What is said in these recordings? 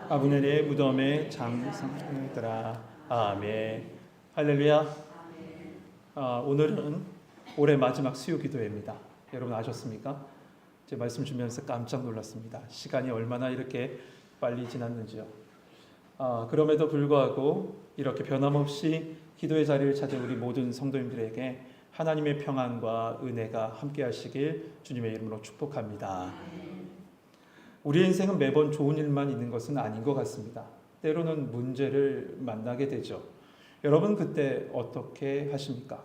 아브넬의 무덤에 장성하더라. 아멘. 할렐루야. 오늘은 올해 마지막 수요 기도회입니다. 여러분 아셨습니까? 제 말씀 주면서 깜짝 놀랐습니다. 시간이 얼마나 이렇게 빨리 지났는지요. 그럼에도 불구하고 이렇게 변함없이 기도의 자리를 찾은 우리 모든 성도님들에게 하나님의 평안과 은혜가 함께 하시길 주님의 이름으로 축복합니다. 우리의 인생은 매번 좋은 일만 있는 것은 아닌 것 같습니다. 때로는 문제를 만나게 되죠. 여러분 그때 어떻게 하십니까?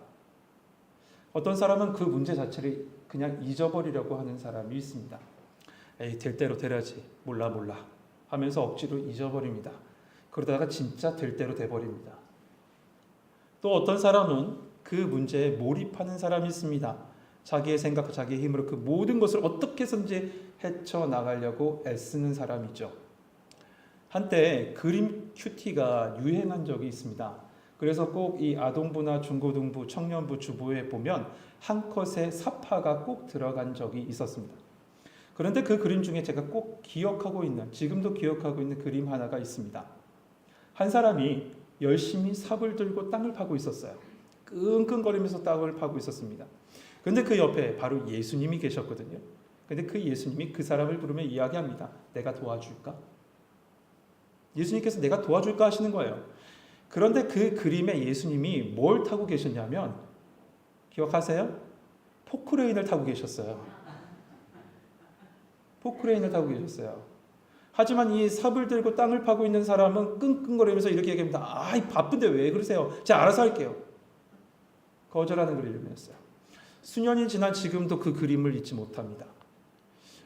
어떤 사람은 그 문제 자체를 그냥 잊어버리려고 하는 사람이 있습니다. 에이, 될 대로 되라지, 몰라 하면서 억지로 잊어버립니다. 그러다가 진짜 될 대로 돼버립니다. 또 어떤 사람은 그 문제에 몰입하는 사람이 있습니다. 자기의 생각, 자기의 힘으로 그 모든 것을 어떻게 해서든지 헤쳐나가려고 애쓰는 사람이죠. 한때 그림 큐티가 유행한 적이 있습니다. 그래서 꼭 이 아동부나 중고등부, 청년부 주부에 보면 한 컷의 사파가 꼭 들어간 적이 있었습니다. 그런데 그 그림 중에 제가 꼭 기억하고 있는, 지금도 기억하고 있는 그림 하나가 있습니다. 한 사람이 열심히 삽을 들고 땅을 파고 있었어요. 끙끙거리면서 땅을 파고 있었습니다. 그런데 그 옆에 바로 예수님이 계셨거든요. 그런데 그 예수님이 그 사람을 부르며 이야기합니다. 내가 도와줄까? 예수님께서 내가 도와줄까 하시는 거예요. 그런데 그 그림에 예수님이 뭘 타고 계셨냐면, 기억하세요? 포크레인을 타고 계셨어요. 포크레인을 타고 계셨어요. 하지만 이 삽을 들고 땅을 파고 있는 사람은 끙끙거리면서 이렇게 얘기합니다. 바쁜데 왜 그러세요? 제가 알아서 할게요. 거절하는 그림이었어요. 수년이 지난 지금도 그 그림을 잊지 못합니다.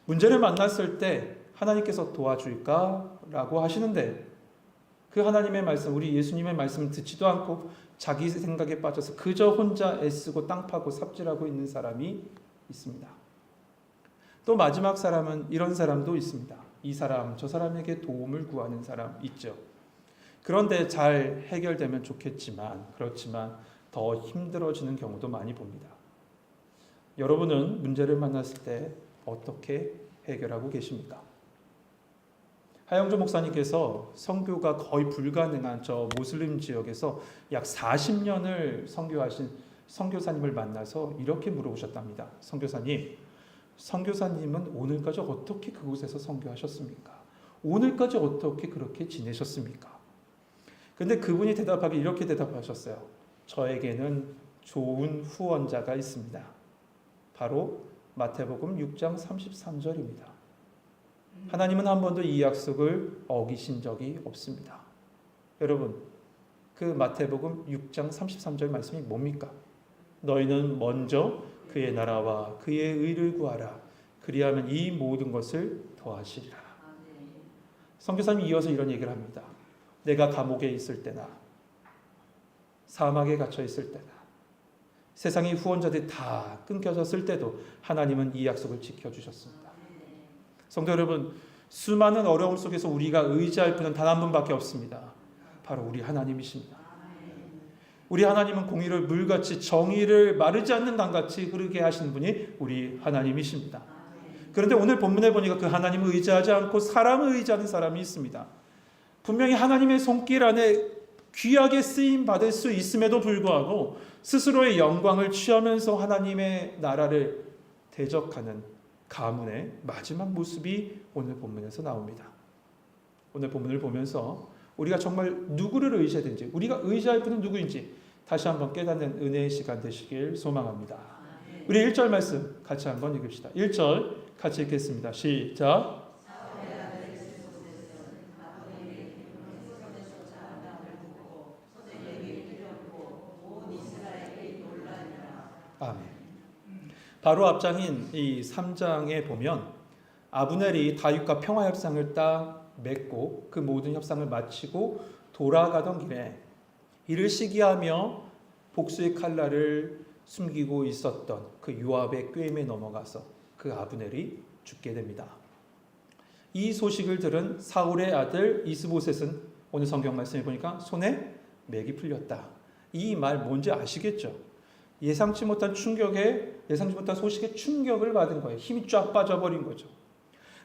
문제를 만났을 때 하나님께서 도와줄까라고 하시는데 그 하나님의 말씀, 우리 예수님의 말씀을 듣지도 않고 자기 생각에 빠져서 그저 혼자 애쓰고 땅 파고 삽질하고 있는 사람이 있습니다. 또 마지막 사람은 이런 사람도 있습니다. 이 사람, 저 사람에게 도움을 구하는 사람 있죠. 그런데 잘 해결되면 좋겠지만 그렇지만 더 힘들어지는 경우도 많이 봅니다. 여러분은 문제를 만났을 때 어떻게 해결하고 계십니까? 하영조 목사님께서 선교가 거의 불가능한 저 모슬림 지역에서 약 40년을 선교하신 선교사님을 만나서 이렇게 물어보셨답니다. 선교사님은 오늘까지 어떻게 그곳에서 선교하셨습니까? 오늘까지 어떻게 그렇게 지내셨습니까? 근데 그분이 대답하기 이렇게 대답하셨어요. 저에게는 좋은 후원자가 있습니다. 바로 마태복음 6장 33절입니다. 하나님은 한 번도 이 약속을 어기신 적이 없습니다. 여러분, 그 마태복음 6장 33절 말씀이 뭡니까? 너희는 먼저 그의 나라와 그의 의를 구하라. 그리하면 이 모든 것을 더하시리라. 선교사님이 이어서 이런 얘기를 합니다. 내가 감옥에 있을 때나 사막에 갇혀 있을 때나 세상의 후원자들이 다 끊겨졌을 때도 하나님은 이 약속을 지켜주셨습니다. 성도 여러분, 수많은 어려움 속에서 우리가 의지할 분은 단 한 분밖에 없습니다. 바로 우리 하나님이십니다. 우리 하나님은 공의를 물같이 정의를 마르지 않는 강같이 흐르게 하시는 분이 우리 하나님이십니다. 그런데 오늘 본문에 보니까 그 하나님을 의지하지 않고 사람을 의지하는 사람이 있습니다. 분명히 하나님의 손길 안에 귀하게 쓰임 받을 수 있음에도 불구하고 스스로의 영광을 취하면서 하나님의 나라를 대적하는 가문의 마지막 모습이 오늘 본문에서 나옵니다. 오늘 본문을 보면서 우리가 정말 누구를 의지해야 되는지, 우리가 의지할 분은 누구인지 다시 한번 깨닫는 은혜의 시간 되시길 소망합니다. 우리 1절 말씀 같이 한번 읽읍시다. 1절 같이 읽겠습니다. 시작. 아멘. 바로 앞장인 이 3장에 보면 아브넬이 다윗과 평화 협상을 딱 맺고 그 모든 협상을 마치고 돌아가던 길에 이를 시기하며 복수의 칼날을 숨기고 있었던 그 요압의 꾀임에 넘어가서 그 아브넬이 죽게 됩니다. 이 소식을 들은 사울의 아들 이스보셋은 오늘 성경 말씀에 보니까 손에 맥이 풀렸다. 이 말 뭔지 아시겠죠? 예상치 못한 소식에 충격을 받은 거예요. 힘이 쫙 빠져버린 거죠.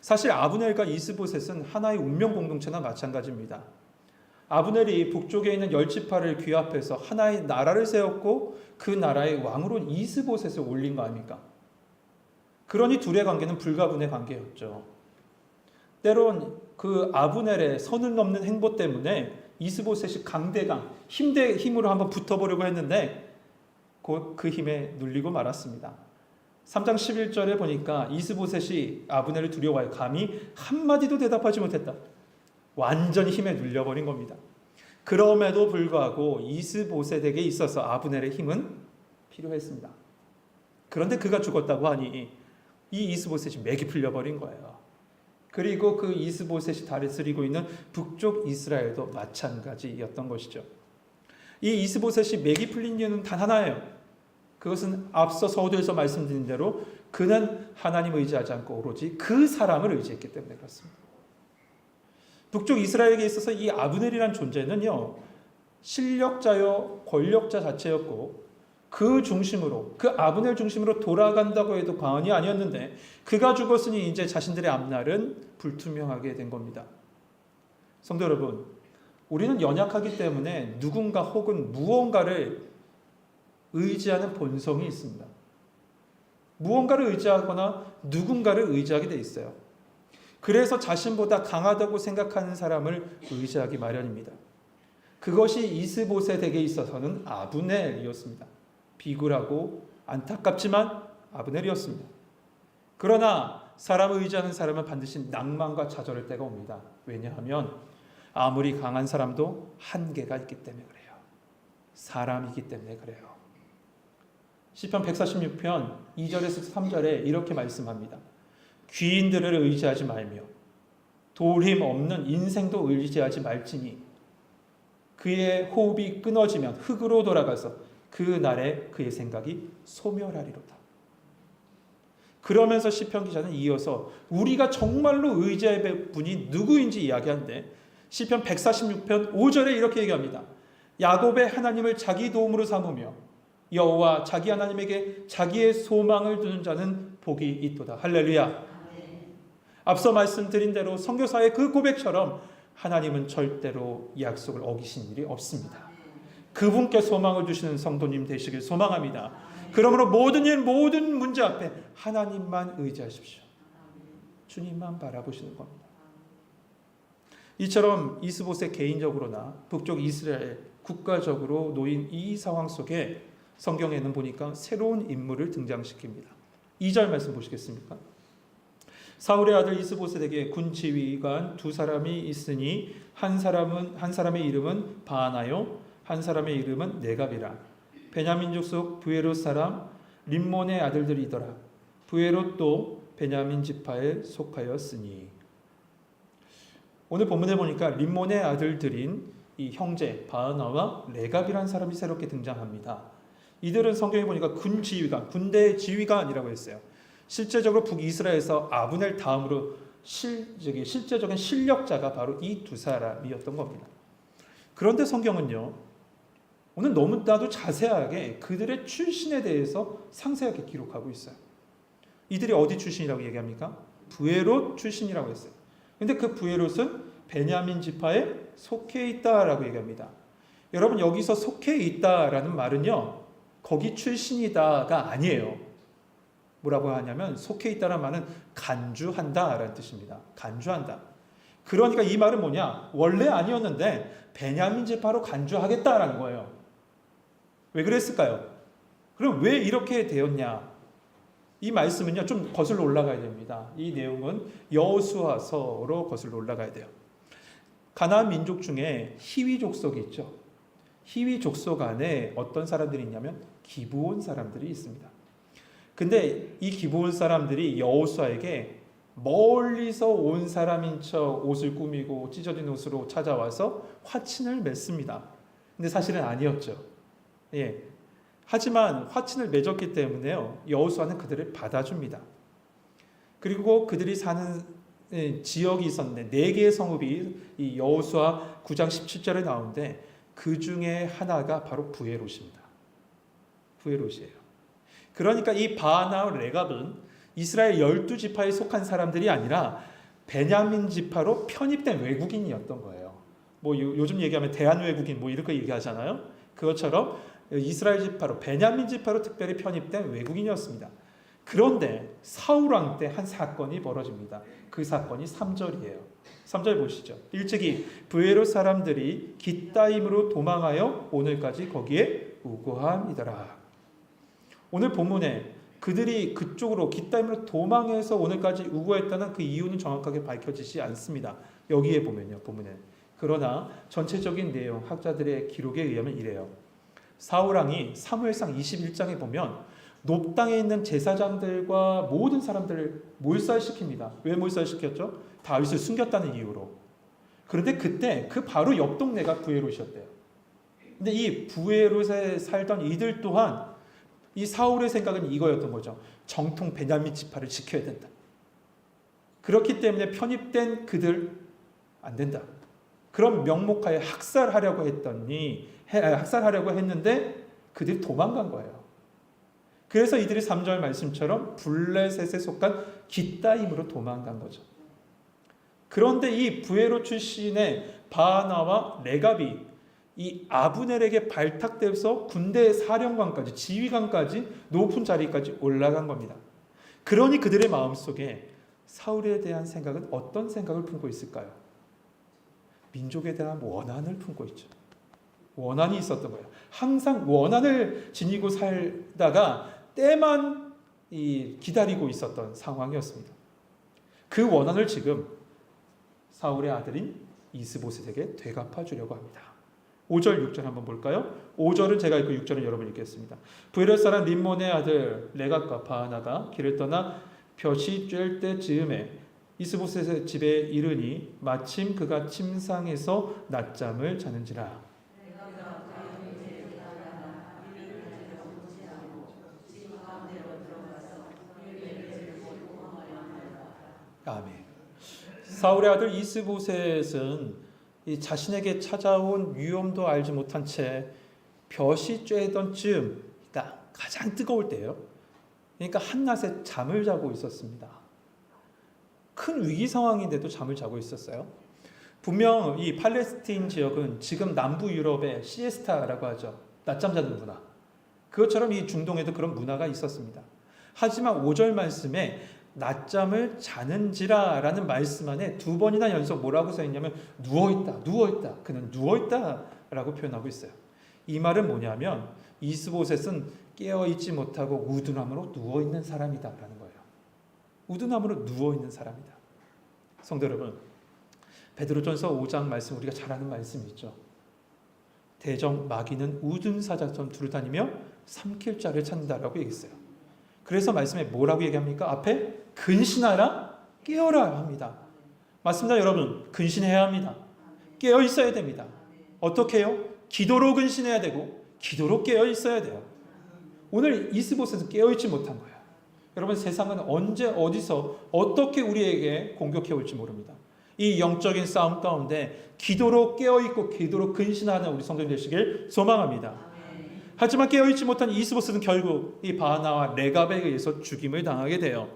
사실 아브넬과 이스보셋은 하나의 운명 공동체나 마찬가지입니다. 아브넬이 북쪽에 있는 10지파를 귀합해서 하나의 나라를 세웠고 그 나라의 왕으로 이스보셋을 올린 거 아닙니까? 그러니 둘의 관계는 불가분의 관계였죠. 때론 그 아브넬의 선을 넘는 행보 때문에 이스보셋이 강대강 힘으로 한번 붙어보려고 했는데 곧 그 힘에 눌리고 말았습니다. 3장 11절에 보니까 이스보셋이 아브넬을 두려워하여 감히 한마디도 대답하지 못했다. 완전히 힘에 눌려버린 겁니다. 그럼에도 불구하고 이스보셋에게 있어서 아브넬의 힘은 필요했습니다. 그런데 그가 죽었다고 하니 이 이스보셋이 맥이 풀려버린 거예요. 그리고 그 이스보셋이 다스리고 있는 북쪽 이스라엘도 마찬가지였던 것이죠. 이 이스보셋이 맥이 풀린 이유는 단 하나예요. 그것은 앞서 서두에서 말씀드린 대로 그는 하나님을 의지하지 않고 오로지 그 사람을 의지했기 때문에 그렇습니다. 북쪽 이스라엘에게 있어서 이 아브넬이란 존재는요, 실력자요 권력자 자체였고 그 중심으로, 그 아브넬 중심으로 돌아간다고 해도 과언이 아니었는데 그가 죽었으니 이제 자신들의 앞날은 불투명하게 된 겁니다. 성도 여러분, 우리는 연약하기 때문에 누군가 혹은 무언가를 의지하는 본성이 있습니다. 무언가를 의지하거나 누군가를 의지하게 돼 있어요. 그래서 자신보다 강하다고 생각하는 사람을 의지하기 마련입니다. 그것이 이스보셋에게 있어서는 아브넬이었습니다. 비굴하고 안타깝지만 아브넬이었습니다. 그러나 사람을 의지하는 사람은 반드시 낭만과 좌절할 때가 옵니다. 왜냐하면 아무리 강한 사람도 한계가 있기 때문에 그래요. 사람이기 때문에 그래요. 시편 146편 2절에서 3절에 이렇게 말씀합니다. 귀인들을 의지하지 말며 돌힘 없는 인생도 의지하지 말지니 그의 호흡이 끊어지면 흙으로 돌아가서 그 날에 그의 생각이 소멸하리로다. 그러면서 시편 기자는 이어서 우리가 정말로 의지할 분이 누구인지 이야기하는데 시편 146편 5절에 이렇게 얘기합니다. 야곱의 하나님을 자기 도움으로 삼으며 여호와 자기 하나님에게 자기의 소망을 두는 자는 복이 있도다. 할렐루야. 앞서 말씀드린 대로 선교사의 그 고백처럼 하나님은 절대로 약속을 어기신 일이 없습니다. 그분께 소망을 두시는 성도님 되시길 소망합니다. 그러므로 모든 일, 모든 문제 앞에 하나님만 의지하십시오. 주님만 바라보시는 겁니다. 이처럼 이스보셋 개인적으로나 북쪽 이스라엘 국가적으로 놓인 이 상황 속에 성경에는 보니까 새로운 인물을 등장시킵니다. 2절 말씀 보시겠습니까? 사울의 아들 이스보셋에게 군 지휘관 두 사람이 있으니 한 사람의 이름은 바하나요 한 사람의 이름은 네갑이라. 베냐민 족속 브에롯 사람 림몬의 아들들이더라. 브에롯도 베냐민 지파에 속하였으니. 오늘 본문에 보니까 림몬의 아들들인 이 형제 바하나와 네갑이라는 사람이 새롭게 등장합니다. 이들은 성경에 보니까 군 지휘관, 군대 지휘관이라고 했어요. 실제적으로 북이스라엘에서 아브넬 다음으로 실제적인 실력자가 바로 이 두 사람이었던 겁니다. 그런데 성경은요, 오늘 너무나도 자세하게 그들의 출신에 대해서 상세하게 기록하고 있어요. 이들이 어디 출신이라고 얘기합니까? 브에롯 출신이라고 했어요. 그런데 그 브에롯은 베냐민 지파에 속해 있다라고 얘기합니다. 여러분, 여기서 속해 있다라는 말은요, 거기 출신이다가 아니에요. 뭐라고 하냐면 속해 있다는 말은 간주한다라는 뜻입니다. 간주한다. 그러니까 이 말은 뭐냐? 원래 아니었는데 베냐민 지파로 간주하겠다라는 거예요. 왜 그랬을까요? 그럼 왜 이렇게 되었냐? 이 말씀은요, 좀 거슬러 올라가야 됩니다. 이 내용은 여호수아서로 거슬러 올라가야 돼요. 가나안 민족 중에 히위 족속이 있죠. 히위 족속 안에 어떤 사람들이 있냐면 기브온 사람들이 있습니다. 근데 이 기브온 사람들이 여호수아에게 멀리서 온 사람인 척 옷을 꾸미고 찢어진 옷으로 찾아와서 화친을 맺습니다. 근데 사실은 아니었죠. 예. 하지만 화친을 맺었기 때문에요, 여호수아는 그들을 받아줍니다. 그리고 그들이 사는 지역이 있었는데 4개의 성읍이 이 여호수아 9장 17절에 나오는데 그 중에 하나가 바로 브에롯입니다. 브에롯이에요. 그러니까 이 바하나와 레갑은 이스라엘 12지파에 속한 사람들이 아니라 베냐민 지파로 편입된 외국인이었던 거예요. 뭐 요즘 얘기하면 대한 외국인 뭐 이렇게 얘기하잖아요. 그것처럼 이스라엘 지파로 베냐민 지파로 특별히 편입된 외국인이었습니다. 그런데 사울 왕 때 한 사건이 벌어집니다. 그 사건이 3절이에요. 3절 보시죠. 일찍이 브에롯 사람들이 깃다임으로 도망하여 오늘까지 거기에 우거함이더라. 오늘 본문에 그들이 그쪽으로 깃다임으로 도망해서 오늘까지 우거했다는 그 이유는 정확하게 밝혀지지 않습니다. 여기에 보면요, 본문에. 그러나 전체적인 내용, 학자들의 기록에 의하면 이래요. 사울 왕이 사무엘상 21장에 보면 높당에 있는 제사장들과 모든 사람들을 몰살시킵니다. 왜 몰살시켰죠? 다윗을 숨겼다는 이유로. 그런데 그때 그 바로 옆 동네가 부에롯이었대요. 근데 이 부에롯에 살던 이들 또한 이 사울의 생각은 이거였던 거죠. 정통 베냐민 지파를 지켜야 된다. 그렇기 때문에 편입된 그들 안 된다. 그런 명목하에 학살하려고 했는데 그들이 도망간 거예요. 그래서 이들이 3절 말씀처럼 블레셋에 속한 깃다임으로 도망간 거죠. 그런데 이 부에롯 출신의 바하나와 레갑이 이 아브넬에게 발탁돼서 군대 사령관까지, 지휘관까지, 높은 자리까지 올라간 겁니다. 그러니 그들의 마음속에 사울에 대한 생각은 어떤 생각을 품고 있을까요? 민족에 대한 원한을 품고 있죠. 원한이 있었던 거예요. 항상 원한을 지니고 살다가 때만 기다리고 있었던 상황이었습니다. 그 원한을 지금 사울의 아들인 이스보셋에게 되갚아 주려고 합니다. 5절, 6절 한번 볼까요? 5절은 제가 읽고 6절은 여러분이 읽겠습니다. 브에롯 사람 림몬의 아들 레갑과 바하나가 길을 떠나 볕이 쬐을 때 즈음에 이스보셋의 집에 이르니 마침 그가 침상에서 낮잠을 자는지라. 아멘. 사울의 아들 이스보셋은 이 자신에게 찾아온 위험도 알지 못한 채 볕이 쬐던 즈음이다. 가장 뜨거울 때예요. 그러니까 한낮에 잠을 자고 있었습니다. 큰 위기 상황인데도 잠을 자고 있었어요. 분명 이 팔레스틴 지역은 지금 남부 유럽의 시에스타라고 하죠. 낮잠 자는 문화. 그것처럼 이 중동에도 그런 문화가 있었습니다. 하지만 5절 말씀에 낮잠을 자는지라라는 말씀 안에 두 번이나 연속 뭐라고 써있냐면 누워있다. 그는 누워있다라고 표현하고 있어요. 이 말은 뭐냐면 이스보셋은 깨어있지 못하고 우둔함으로 누워있는 사람이다라는 거예요. 우둔함으로 누워있는 사람이다. 성도 여러분, 베드로전서 5장 말씀 우리가 잘 아는 말씀이 있죠. 대적 마귀는 우둔 사자처럼 두루다니며 삼킬 자를 찾는다라고 얘기했어요. 그래서 말씀에 뭐라고 얘기합니까? 앞에 근신하라, 깨어라 합니다. 맞습니다, 여러분. 근신해야 합니다. 깨어 있어야 됩니다. 어떻게 해요? 기도로 근신해야 되고 기도로 깨어 있어야 돼요. 오늘 이스보셋은 깨어 있지 못한 거예요. 여러분, 세상은 언제 어디서 어떻게 우리에게 공격해 올지 모릅니다. 이 영적인 싸움 가운데 기도로 깨어 있고 기도로 근신하는 우리 성도님 되시길 소망합니다. 하지만 깨어있지 못한 이스보셋은 결국 이 바하나와 레갑에 의해서 죽임을 당하게 돼요.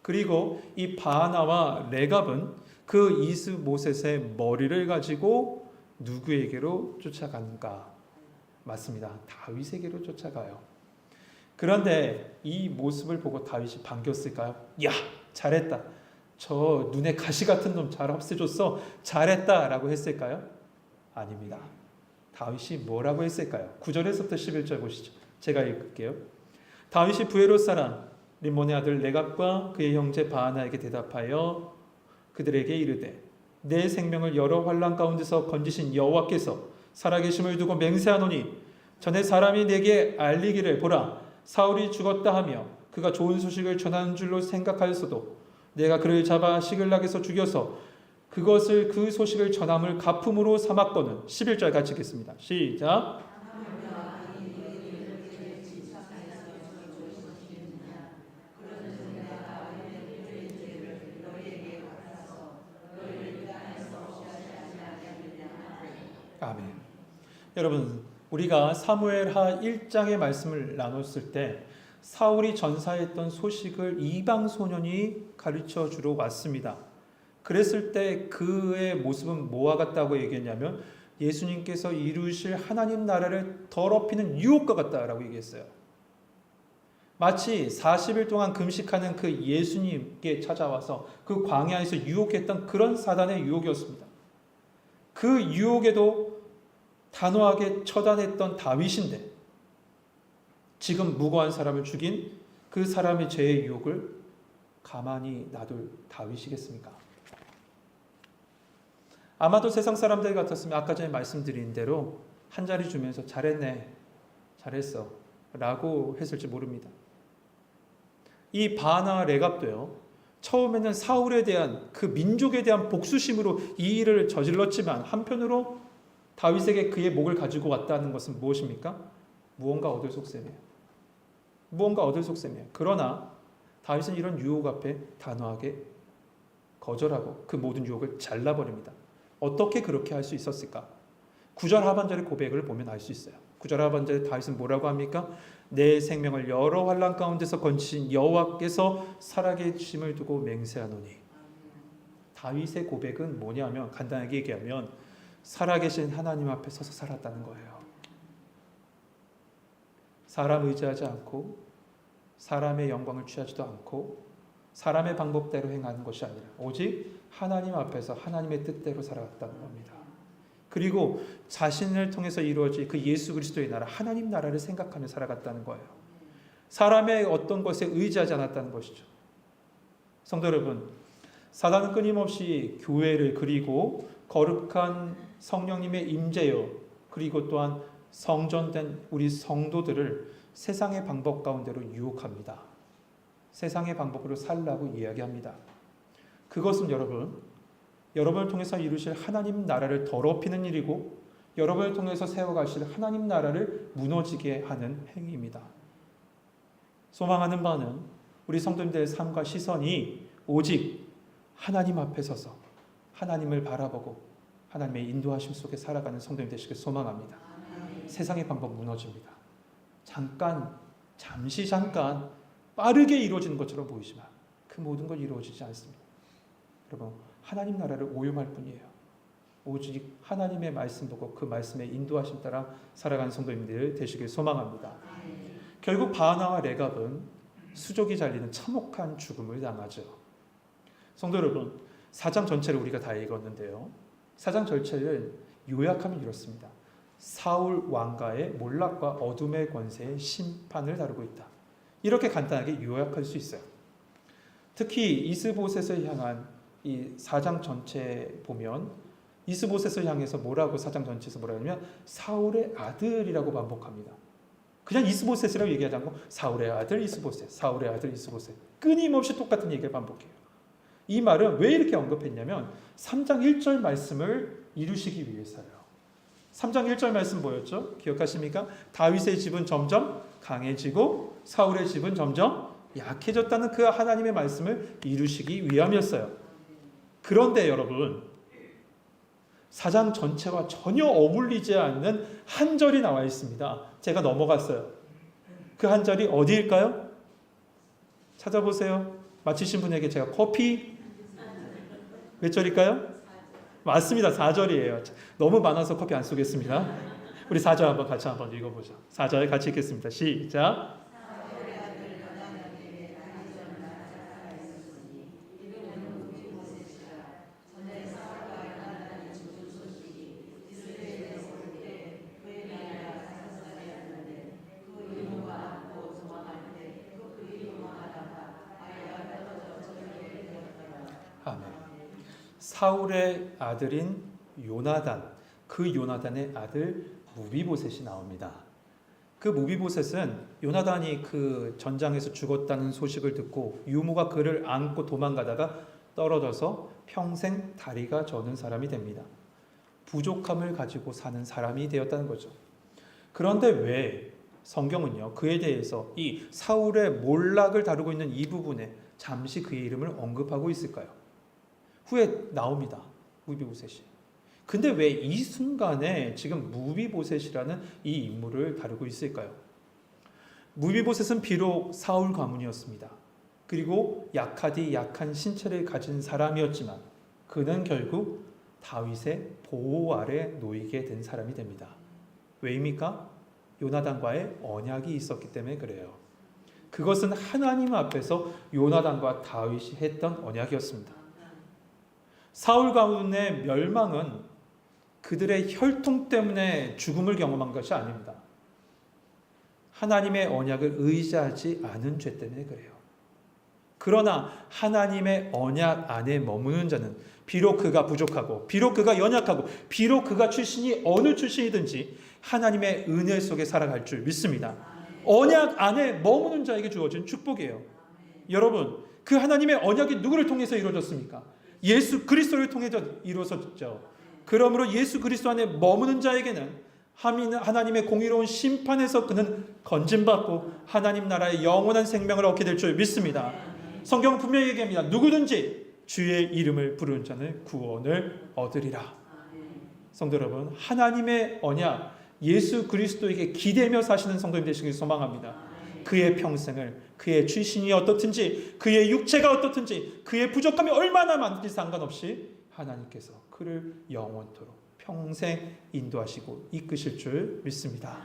그리고 이 바하나와 레갑은 그 이스보셋의 머리를 가지고 누구에게로 쫓아가는가? 맞습니다. 다윗에게로 쫓아가요. 그런데 이 모습을 보고 다윗이 반겼을까요? 야, 잘했다. 저 눈에 가시 같은 놈 잘 없애줬어. 잘했다 라고 했을까요? 아닙니다. 다윗이 뭐라고 했을까요? 9절에서부터 11절 보시죠. 제가 읽을게요. 다윗이 브에롯 사람 림몬의 아들 레갑과 그의 형제 바하나에게 대답하여 그들에게 이르되 내 생명을 여러 환난 가운데서 건지신 여호와께서 살아계심을 두고 맹세하노니 전에 사람이 내게 알리기를 보라 사울이 죽었다 하며 그가 좋은 소식을 전하는 줄로 생각하였어도 내가 그를 잡아 시글락에서 죽여서 그것을 그 소식을 전함을 가품으로 삼았거늘. 11절 같이 읽겠습니다. 시작. 아멘. 여러분, 우리가 사무엘하 1장의 말씀을 나눴을 때 사울이 전사했던 소식을 이방 소년이 가르쳐 주러 왔습니다. 그랬을 때 그의 모습은 뭐와 같다고 얘기했냐면 예수님께서 이루실 하나님 나라를 더럽히는 유혹과 같다라고 얘기했어요. 마치 40일 동안 금식하는 그 예수님께 찾아와서 그 광야에서 유혹했던 그런 사단의 유혹이었습니다. 그 유혹에도 단호하게 처단했던 다윗인데 지금 무고한 사람을 죽인 그 사람의 죄의 유혹을 가만히 놔둘 다윗이겠습니까? 아마도 세상 사람들 같았으면 아까 전에 말씀드린 대로 한 자리 주면서 잘했네, 잘했어 라고 했을지 모릅니다. 이 바나 레갑도요, 처음에는 사울에 대한 그 민족에 대한 복수심으로 이 일을 저질렀지만 한편으로 다윗에게 그의 목을 가지고 왔다는 것은 무엇입니까? 무언가 얻을 속셈이에요. 무언가 얻을 속셈이에요. 그러나 다윗은 이런 유혹 앞에 단호하게 거절하고 그 모든 유혹을 잘라버립니다. 어떻게 그렇게 할 수 있었을까? 9절 하반절의 고백을 보면 알 수 있어요. 9절 하반절에 다윗은 뭐라고 합니까? 내 생명을 여러 환난 가운데서 건지신 여호와께서 살아계심을 두고 맹세하노니. 다윗의 고백은 뭐냐면 간단하게 얘기하면 살아계신 하나님 앞에 서서 살았다는 거예요. 사람 의지하지 않고 사람의 영광을 취하지도 않고 사람의 방법대로 행하는 것이 아니라 오직 하나님 앞에서 하나님의 뜻대로 살아갔다는 겁니다. 그리고 자신을 통해서 이루어질 그 예수 그리스도의 나라, 하나님 나라를 생각하며 살아갔다는 거예요. 사람의 어떤 것에 의지하지 않았다는 것이죠. 성도 여러분, 사단은 끊임없이 교회를 그리고 거룩한 성령님의 임재요, 그리고 또한 성전된 우리 성도들을 세상의 방법 가운데로 유혹합니다. 세상의 방법으로 살라고 이야기합니다. 그것은 여러분을 통해서 이루실 하나님 나라를 더럽히는 일이고 여러분을 통해서 세워가실 하나님 나라를 무너지게 하는 행위입니다. 소망하는 바는 우리 성도님들의 삶과 시선이 오직 하나님 앞에 서서 하나님을 바라보고 하나님의 인도하심 속에 살아가는 성도님 되시길 소망합니다. 세상의 방법 무너집니다. 잠시 빠르게 이루어지는 것처럼 보이지만 그 모든 걸 이루어지지 않습니다. 여러분, 하나님 나라를 오용할 뿐이에요. 오직 하나님의 말씀 보고 그 말씀의 인도하심 따라 살아가는 성도님들 되시길 소망합니다. 결국 바나와 레갑은 수족이 잘리는 참혹한 죽음을 당하죠. 성도 여러분, 4장 전체를 우리가 다 읽었는데요. 4장 전체를 요약하면 이렇습니다. 사울 왕가의 몰락과 어둠의 권세의 심판을 다루고 있다. 이렇게 간단하게 요약할 수 있어요. 특히 이스보셋을 향한 이 4장 전체 보면 이스보셋을 향해서 뭐라고 4장 전체에서 뭐라고 하냐면 사울의 아들이라고 반복합니다. 그냥 이스보셋이라고 얘기하지 않고 사울의 아들 이스보셋, 사울의 아들 이스보셋, 끊임없이 똑같은 얘기를 반복해요. 이 말은 왜 이렇게 언급했냐면 3장 1절 말씀을 이루시기 위해서요. 3장 1절 말씀 뭐였죠? 기억하십니까? 다윗의 집은 점점 강해지고 사울의 집은 점점 약해졌다는 그 하나님의 말씀을 이루시기 위함이었어요. 그런데 여러분, 4장 전체와 전혀 어울리지 않는 한 절이 나와 있습니다. 제가 넘어갔어요. 그 한 절이 어디일까요? 찾아보세요. 맞히신 분에게 제가 커피 몇 절일까요? 맞습니다. 4절이에요. 너무 많아서 커피 안 쏘겠습니다. 우리 4절 한번 같이 한번 읽어보죠. 4절 같이 읽겠습니다. 시작. 아멘. 사울의 아들인 요나단, 그 요나단의 아들 무비보셋이 나옵니다. 그 무비보셋은 요나단이 그 전장에서 죽었다는 소식을 듣고 유모가 그를 안고 도망가다가 떨어져서 평생 다리가 저는 사람이 됩니다. 부족함을 가지고 사는 사람이 되었다는 거죠. 그런데 왜 성경은요, 그에 대해서 이 사울의 몰락을 다루고 있는 이 부분에 잠시 그의 이름을 언급하고 있을까요? 후에 나옵니다. 무비보셋이. 근데 왜 이 순간에 지금 무비보셋이라는 이 인물을 다루고 있을까요? 무비보셋은 비록 사울 가문이었습니다. 그리고 약한 신체를 가진 사람이었지만 그는 결국 다윗의 보호 아래 놓이게 된 사람이 됩니다. 왜입니까? 요나단과의 언약이 있었기 때문에 그래요. 그것은 하나님 앞에서 요나단과 다윗이 했던 언약이었습니다. 사울 가문의 멸망은 그들의 혈통 때문에 죽음을 경험한 것이 아닙니다. 하나님의 언약을 의지하지 않은 죄 때문에 그래요. 그러나 하나님의 언약 안에 머무는 자는 비록 그가 부족하고 비록 그가 연약하고 비록 그가 출신이 어느 출신이든지 하나님의 은혜 속에 살아갈 줄 믿습니다. 언약 안에 머무는 자에게 주어진 축복이에요. 여러분, 그 하나님의 언약이 누구를 통해서 이루어졌습니까? 예수 그리스도를 통해서 이루어졌죠. 그러므로 예수 그리스도 안에 머무는 자에게는 하나님의 공의로운 심판에서 그는 건진받고 하나님 나라의 영원한 생명을 얻게 될 줄 믿습니다. 성경은 분명히 얘기합니다. 누구든지 주의 이름을 부르는 자는 구원을 얻으리라. 성도 여러분, 하나님의 언약 예수 그리스도에게 기대며 사시는 성도님 되시길 소망합니다. 그의 평생을 그의 출신이 어떻든지 그의 육체가 어떻든지 그의 부족함이 얼마나 많든지 상관없이 하나님께서 그를 영원토록 평생 인도하시고 이끄실 줄 믿습니다.